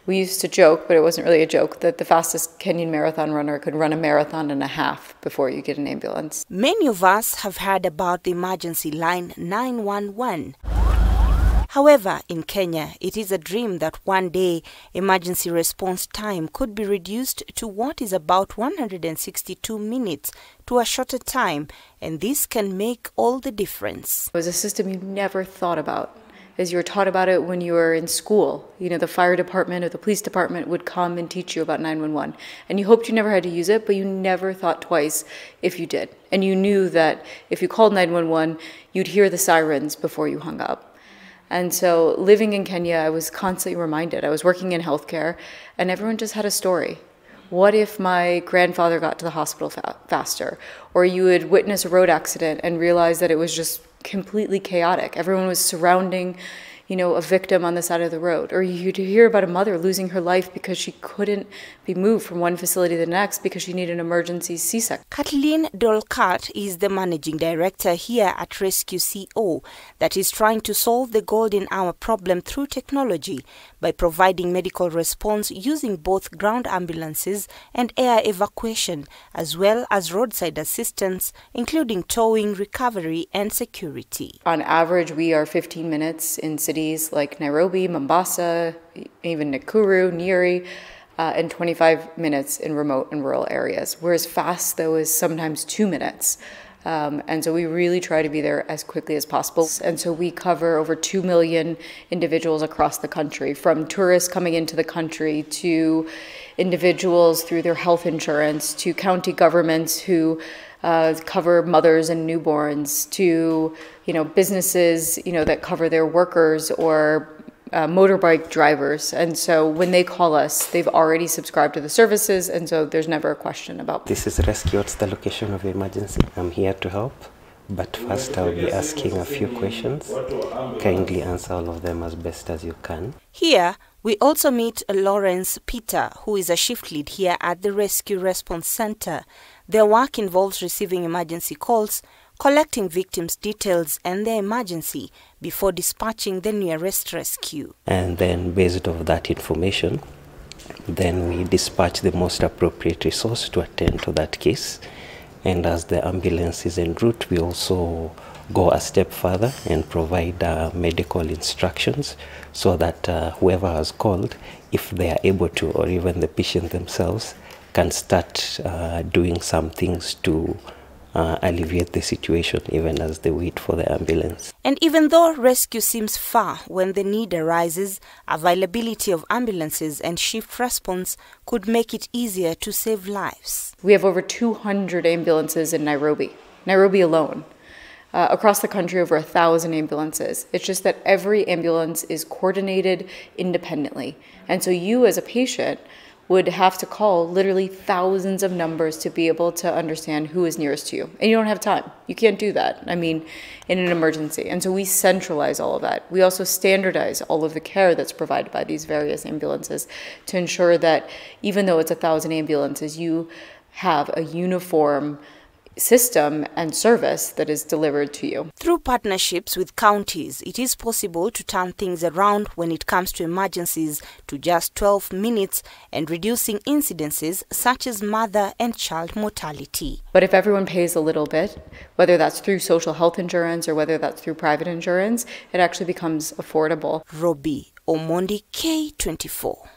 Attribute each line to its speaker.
Speaker 1: We used to joke, but it wasn't really a joke, that the fastest Kenyan marathon runner could run a marathon and a half before you get an ambulance.
Speaker 2: Many of us have heard about the emergency line 911. However, in Kenya, it is a dream that one day emergency response time could be reduced to what is about 162 minutes to a shorter time, and this can make all the difference.
Speaker 1: It was a system you never thought about, as you were taught about it when you were in school. You know, the fire department or the police department would come and teach you about 911. And you hoped you never had to use it, but you never thought twice if you did. And you knew that if you called 911, you'd hear the sirens before you hung up. And so living in Kenya, I was constantly reminded. I was working in healthcare, and everyone just had a story. What if my grandfather got to the hospital faster? Or you would witness a road accident and realize that it was just completely chaotic. Everyone was surrounding, a victim on the side of the road. Or you'd hear about a mother losing her life because she couldn't be moved from one facility to the next because she needed an emergency C-section.
Speaker 2: Kathleen Dolkat is the managing director here at Rescue CO that is trying to solve the golden hour problem through technology by providing medical response using both ground ambulances and air evacuation, as well as roadside assistance, including towing, recovery, and security.
Speaker 1: On average, we are 15 minutes in cities like Nairobi, Mombasa, even Nakuru, Nyeri, and 25 minutes in remote and rural areas. Whereas fast, though, is sometimes 2 minutes. And so we really try to be there as quickly as possible. And so we cover over 2 million individuals across the country, from tourists coming into the country to individuals through their health insurance, to county governments who cover mothers and newborns, to businesses that cover their workers, or motorbike drivers. And so when they call us, they've already subscribed to the services, and so there's never a question about.
Speaker 3: This is Rescue. What's the location of the emergency? I'm here to help, but first I'll be asking a few questions. Kindly answer all of them as best as you can.
Speaker 2: Here, we also meet Lawrence Peter, who is a shift lead here at the Rescue Response Center. Their work involves receiving emergency calls, collecting victims' details and their emergency before dispatching the nearest rescue.
Speaker 3: And then based on that information, then we dispatch the most appropriate resource to attend to that case. And as the ambulance is en route, we also go a step further and provide medical instructions so that whoever has called, if they are able to, or even the patient themselves, can start doing some things to alleviate the situation even as they wait for the ambulance.
Speaker 2: And even though rescue seems far when the need arises, availability of ambulances and shift response could make it easier to save lives.
Speaker 1: We have over 200 ambulances in Nairobi alone. Across the country, over 1,000 ambulances. It's just that every ambulance is coordinated independently. And so you as a patient would have to call literally thousands of numbers to be able to understand who is nearest to you. And you don't have time. You can't do that, in an emergency. And so we centralize all of that. We also standardize all of the care that's provided by these various ambulances to ensure that even though it's 1,000 ambulances, you have a uniform system and service that is delivered to you.
Speaker 2: Through partnerships with counties, it is possible to turn things around when it comes to emergencies to just 12 minutes and reducing incidences such as mother and child mortality.
Speaker 1: But if everyone pays a little bit, whether that's through social health insurance or whether that's through private insurance, it actually becomes affordable.
Speaker 2: Robbie Omondi, K24.